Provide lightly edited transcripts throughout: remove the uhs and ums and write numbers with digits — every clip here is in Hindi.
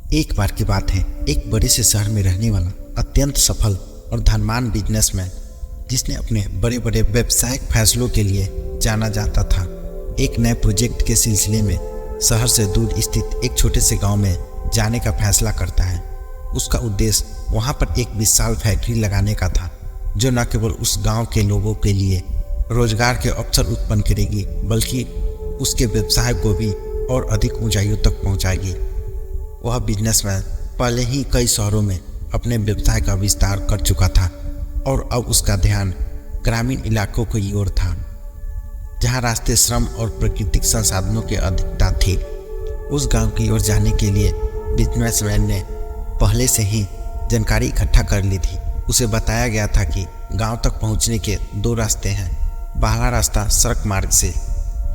एक बार की बात है, एक बड़े से शहर में रहने वाला अत्यंत सफल और धनवान बिजनेसमैन, जिसने अपने बड़े बड़े व्यावसायिक फैसलों के लिए जाना जाता था, एक नए प्रोजेक्ट के सिलसिले में शहर से दूर स्थित एक छोटे से गांव में जाने का फैसला करता है। उसका उद्देश्य वहां पर एक विशाल फैक्ट्री लगाने का था, जो न केवल उस गांव के लोगों के लिए रोजगार के अवसर उत्पन्न करेगी, बल्कि उसके व्यवसाय को भी और अधिक ऊंचाइयों तक पहुंचाएगी। वह बिजनेसमैन पहले ही कई शहरों में अपने व्यवसाय का विस्तार कर चुका था और अब उसका ध्यान ग्रामीण इलाकों की ओर था, जहां रास्ते, श्रम और प्राकृतिक संसाधनों की अधिकता थी। उस गांव की ओर जाने के लिए बिजनेसमैन ने पहले से ही जानकारी इकट्ठा कर ली थी। उसे बताया गया था कि गांव तक पहुंचने के दो रास्ते हैं। पहला रास्ता सड़क मार्ग से,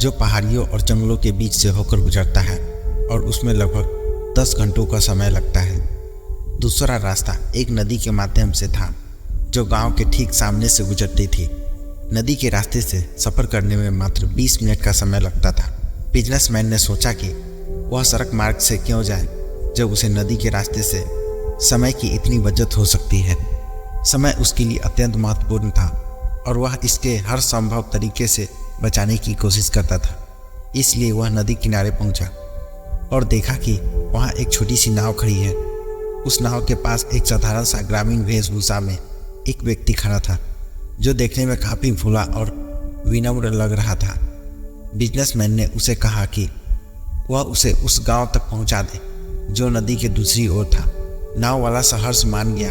जो पहाड़ियों और जंगलों के बीच से होकर गुजरता है और उसमें लगभग 10 घंटों का समय लगता है। दूसरा रास्ता एक नदी के माध्यम से था, जो गांव के ठीक सामने से गुजरती थी। नदी के रास्ते से सफर करने में मात्र 20 मिनट का समय लगता था। बिजनेसमैन ने सोचा कि वह सड़क मार्ग से क्यों जाए, जब उसे नदी के रास्ते से समय की इतनी बचत हो सकती है। समय उसके लिए अत्यंत महत्वपूर्ण था और वह इसके हर संभव तरीके से बचाने की कोशिश करता था। इसलिए वह नदी किनारे पहुंचा और देखा कि वहां एक छोटी सी नाव खड़ी है। उस नाव के पास एक साधारण सा ग्रामीण वेशभूषा में एक व्यक्ति खड़ा था, जो देखने में काफी भोला और विनम्र लग रहा था। बिजनेसमैन ने उसे कहा कि वह उसे उस गांव तक पहुंचा दे, जो नदी के दूसरी ओर था। नाव वाला सहर्ष मान गया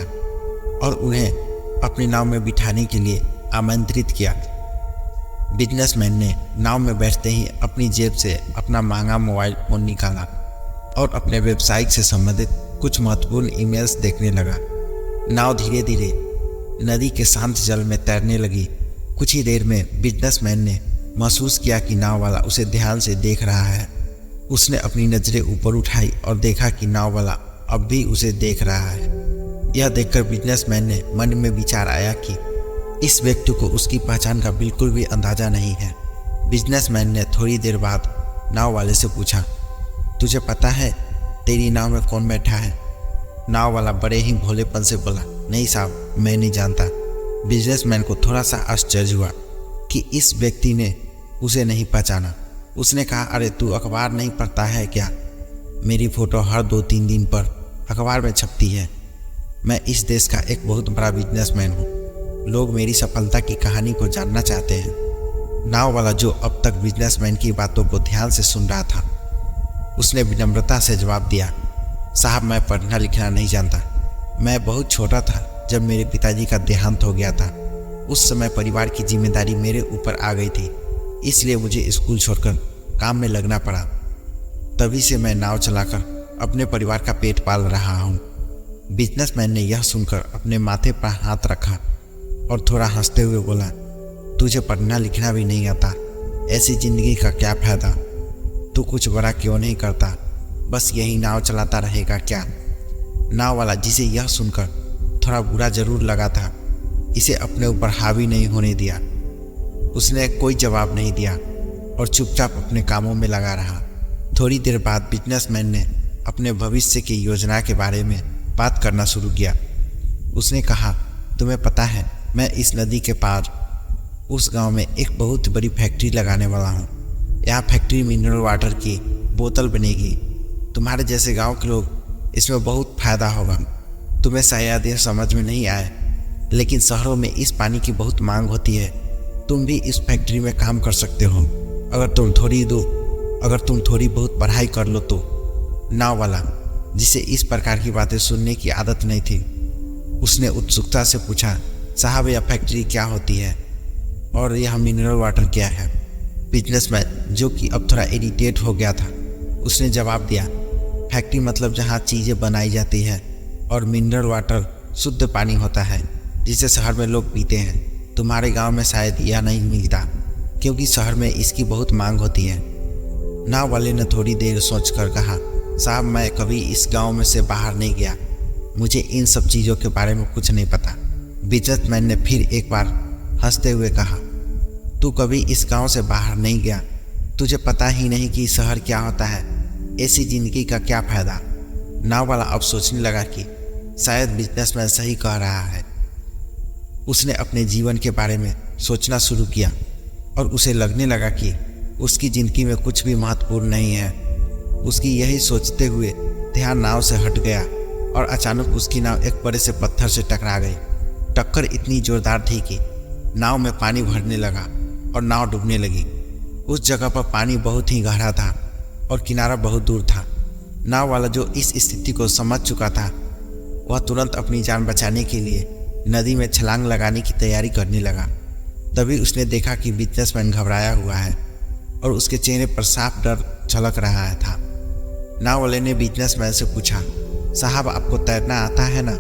और उन्हें अपनी नाव में बिठाने के लिए आमंत्रित किया। बिजनेसमैन ने नाव में बैठते ही अपनी जेब से अपना महंगा मोबाइल फोन निकाला और अपने व्यवसाय से संबंधित कुछ महत्वपूर्ण ईमेल्स देखने लगा। नाव धीरे धीरे नदी के शांत जल में तैरने लगी। कुछ ही देर में बिजनेसमैन ने महसूस किया कि नाव वाला उसे ध्यान से देख रहा है। उसने अपनी नजरें ऊपर उठाई और देखा कि नाव वाला अब भी उसे देख रहा है। यह देखकर बिजनेसमैन ने मन में विचार आया कि इस व्यक्ति को उसकी पहचान का बिल्कुल भी अंदाजा नहीं है। बिजनेसमैन ने थोड़ी देर बाद नाव वाले से पूछा, तुझे पता है तेरी नाव में कौन बैठा है? नाव वाला बड़े ही भोलेपन से बोला, नहीं साहब, मैं नहीं जानता। बिजनेसमैन को थोड़ा सा आश्चर्य हुआ कि इस व्यक्ति ने उसे नहीं पहचाना। उसने कहा, अरे तू अखबार नहीं पढ़ता है क्या? मेरी फोटो हर 2-3 दिन पर अखबार में छपती है। मैं इस देश का एक बहुत बड़ा बिजनेसमैन हूँ। लोग मेरी सफलता की कहानी को जानना चाहते हैं। नाव वाला, जो अब तक बिजनेसमैन की बातों को ध्यान से सुन रहा था, उसने विनम्रता से जवाब दिया, साहब, मैं पढ़ना लिखना नहीं जानता। मैं बहुत छोटा था जब मेरे पिताजी का देहांत हो गया था। उस समय परिवार की जिम्मेदारी मेरे ऊपर आ गई थी, इसलिए मुझे स्कूल छोड़कर काम में लगना पड़ा। तभी से मैं नाव चलाकर अपने परिवार का पेट पाल रहा हूँ। बिजनेसमैन ने यह सुनकर अपने माथे पर हाथ रखा और थोड़ा हंसते हुए बोला, तुझे पढ़ना लिखना भी नहीं आता, ऐसी जिंदगी का क्या फायदा? तू कुछ बड़ा क्यों नहीं करता? बस यही नाव चलाता रहेगा क्या? नाव वाला, जिसे यह सुनकर थोड़ा बुरा जरूर लगा था, इसे अपने ऊपर हावी नहीं होने दिया। उसने कोई जवाब नहीं दिया और चुपचाप अपने कामों में लगा रहा। थोड़ी देर बाद बिजनेसमैन ने अपने भविष्य की योजना के बारे में बात करना शुरू किया। उसने कहा, तुम्हें पता है, मैं इस नदी के पार उस गांव में एक बहुत बड़ी फैक्ट्री लगाने वाला हूँ। यहाँ फैक्ट्री मिनरल वाटर की बोतल बनेगी। तुम्हारे जैसे गांव के लोग इसमें बहुत फायदा होगा। तुम्हें शायद यह समझ में नहीं आए, लेकिन शहरों में इस पानी की बहुत मांग होती है। तुम भी इस फैक्ट्री में काम कर सकते हो, अगर तुम थोड़ी बहुत पढ़ाई कर लो तो। नाव वाला, जिसे इस प्रकार की बातें सुनने की आदत नहीं थी, उसने उत्सुकता से पूछा, साहब, यह फैक्ट्री क्या होती है और यह मिनरल वाटर क्या है? बिजनेसमैन, जो कि अब थोड़ा इरिटेट हो गया था, उसने जवाब दिया, फैक्ट्री मतलब जहाँ चीज़ें बनाई जाती है, और मिनरल वाटर शुद्ध पानी होता है जिसे शहर में लोग पीते हैं। तुम्हारे गांव में शायद यह नहीं मिलता, क्योंकि शहर में इसकी बहुत मांग होती है। नाव वाले ने थोड़ी देर सोचकर कहा, साहब, मैं कभी इस गांव में से बाहर नहीं गया, मुझे इन सब चीज़ों के बारे में कुछ नहीं पता। बिजनेसमैन ने फिर एक बार हंसते हुए कहा, तू कभी इस गांव से बाहर नहीं गया, तुझे पता ही नहीं कि शहर क्या होता है, ऐसी जिंदगी का क्या फायदा? नाव वाला अब सोचने लगा कि शायद बिजनेसमैन सही कह रहा है। उसने अपने जीवन के बारे में सोचना शुरू किया और उसे लगने लगा कि उसकी ज़िंदगी में कुछ भी महत्वपूर्ण नहीं है। उसकी यही सोचते हुए ध्यान नाव से हट गया और अचानक उसकी नाव एक बड़े से पत्थर से टकरा गई। टक्कर इतनी जोरदार थी कि नाव में पानी भरने लगा और नाव डूबने लगी। उस जगह पर पानी बहुत ही गहरा था और किनारा बहुत दूर था। नाव वाला जो इस स्थिति को समझ चुका था, वह तुरंत अपनी जान बचाने के लिए नदी में छलांग लगाने की तैयारी करने लगा। तभी उसने देखा कि बिजनेसमैन घबराया हुआ है और उसके चेहरे पर साफ डर झलक रहा था। नाव वाले ने बिजनेसमैन से पूछा, साहब आपको तैरना आता है ना?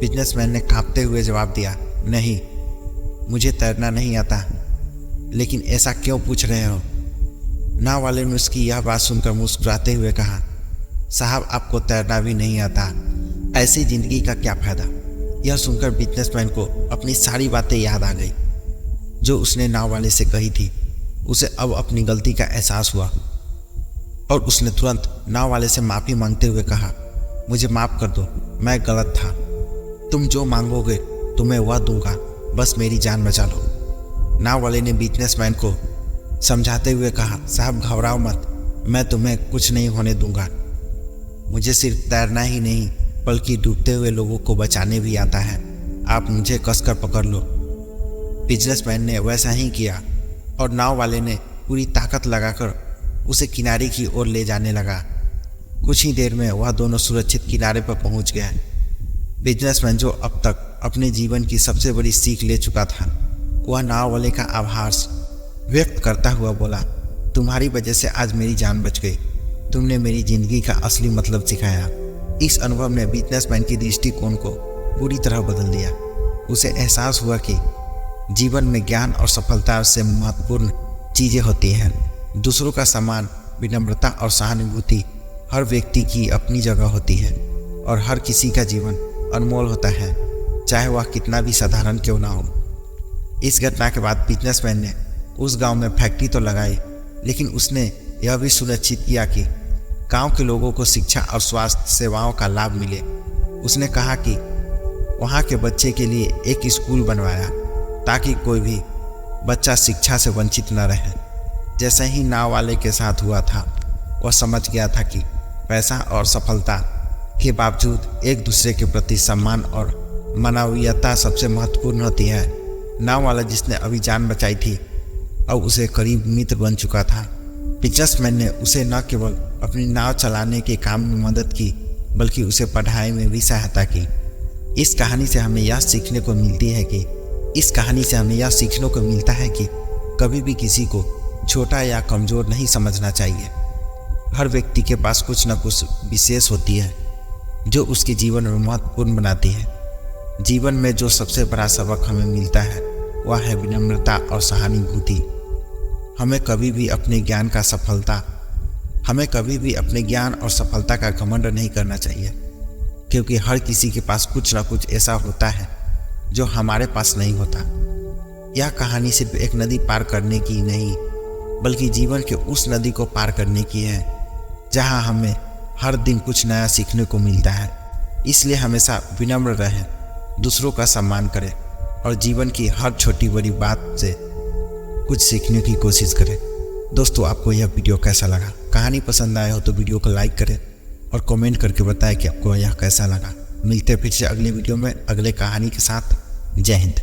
बिजनेसमैन ने कांपते हुए जवाब दिया, नहीं, मुझे तैरना नहीं आता। लेकिन ऐसा क्यों पूछ रहे हो? नाव वाले ने उसकी यह बात सुनकर मुस्कुराते हुए कहा, साहब आपको तैरना भी नहीं आता, ऐसी जिंदगी का क्या फायदा? यह सुनकर बिजनेसमैन को अपनी सारी बातें याद आ गई जो उसने नाव वाले से कही थी। उसे अब अपनी गलती का एहसास हुआ और उसने तुरंत नाव वाले से माफ़ी मांगते हुए कहा, मुझे माफ़ कर दो, मैं गलत था। तुम जो मांगोगे तुम्हें वह दूंगा, बस मेरी जान बचा लो। नाव वाले ने बिजनेसमैन को समझाते हुए कहा, साहब घबराओ मत, मैं तुम्हें कुछ नहीं होने दूंगा। मुझे सिर्फ तैरना ही नहीं बल्कि डूबते हुए लोगों को बचाने भी आता है। आप मुझे कसकर पकड़ लो। बिजनेसमैन ने वैसा ही किया और नाव वाले ने पूरी ताकत लगाकर उसे किनारे की ओर ले जाने लगा। कुछ ही देर में वह दोनों सुरक्षित किनारे पर पहुंच गए। बिजनेसमैन जो अब तक अपने जीवन की सबसे बड़ी सीख ले चुका था, वह नाव वाले का आभार व्यक्त करता हुआ बोला, तुम्हारी वजह से आज मेरी जान बच गई। तुमने मेरी जिंदगी का असली मतलब सिखाया। इस अनुभव ने बिजनेसमैन की दृष्टिकोण को पूरी तरह बदल दिया। उसे एहसास हुआ कि जीवन में ज्ञान और सफलता से महत्वपूर्ण चीज़ें होती हैं। दूसरों का सम्मान, विनम्रता और सहानुभूति हर व्यक्ति की अपनी जगह होती है और हर किसी का जीवन अनमोल होता है, चाहे वह कितना भी साधारण क्यों ना हो। इस घटना के बाद बिजनेसमैन ने उस गांव में फैक्ट्री तो लगाई, लेकिन उसने यह भी सुनिश्चित किया कि गांव के लोगों को शिक्षा और स्वास्थ्य सेवाओं का लाभ मिले। उसने कहा कि वहां के बच्चे के लिए एक स्कूल बनवाया ताकि कोई भी बच्चा शिक्षा से वंचित न रहे। जैसे ही नाव वाले के साथ हुआ था, वह समझ गया था कि पैसा और सफलता के बावजूद एक दूसरे के प्रति सम्मान और मानवीयता सबसे महत्वपूर्ण होती है। नाव वाला जिसने अभी जान बचाई थी, अब उसे करीब मित्र बन चुका था। बिजनेसमैन ने उसे न केवल अपनी नाव चलाने के काम में मदद की, बल्कि उसे पढ़ाई में भी सहायता की। इस कहानी से हमें यह सीखने को मिलता है कि कभी भी किसी को छोटा या कमज़ोर नहीं समझना चाहिए। हर व्यक्ति के पास कुछ न कुछ विशेष होती है जो उसके जीवन में महत्वपूर्ण बनाती है। जीवन में जो सबसे बड़ा सबक हमें मिलता है वह है विनम्रता और सहानुभूति। हमें कभी भी अपने ज्ञान और सफलता का घमंड नहीं करना चाहिए, क्योंकि हर किसी के पास कुछ न कुछ ऐसा होता है जो हमारे पास नहीं होता। यह कहानी सिर्फ एक नदी पार करने की नहीं, बल्कि जीवन के उस नदी को पार करने की है जहां हमें हर दिन कुछ नया सीखने को मिलता है। इसलिए हमेशा विनम्र रहें, दूसरों का सम्मान करें और जीवन की हर छोटी बड़ी बात से कुछ सीखने की कोशिश करें। दोस्तों, आपको यह वीडियो कैसा लगा? कहानी पसंद आए हो तो वीडियो को लाइक करें और कमेंट करके बताएं कि आपको यह कैसा लगा। मिलते हैं फिर से अगले वीडियो में अगले कहानी के साथ। जय हिंद।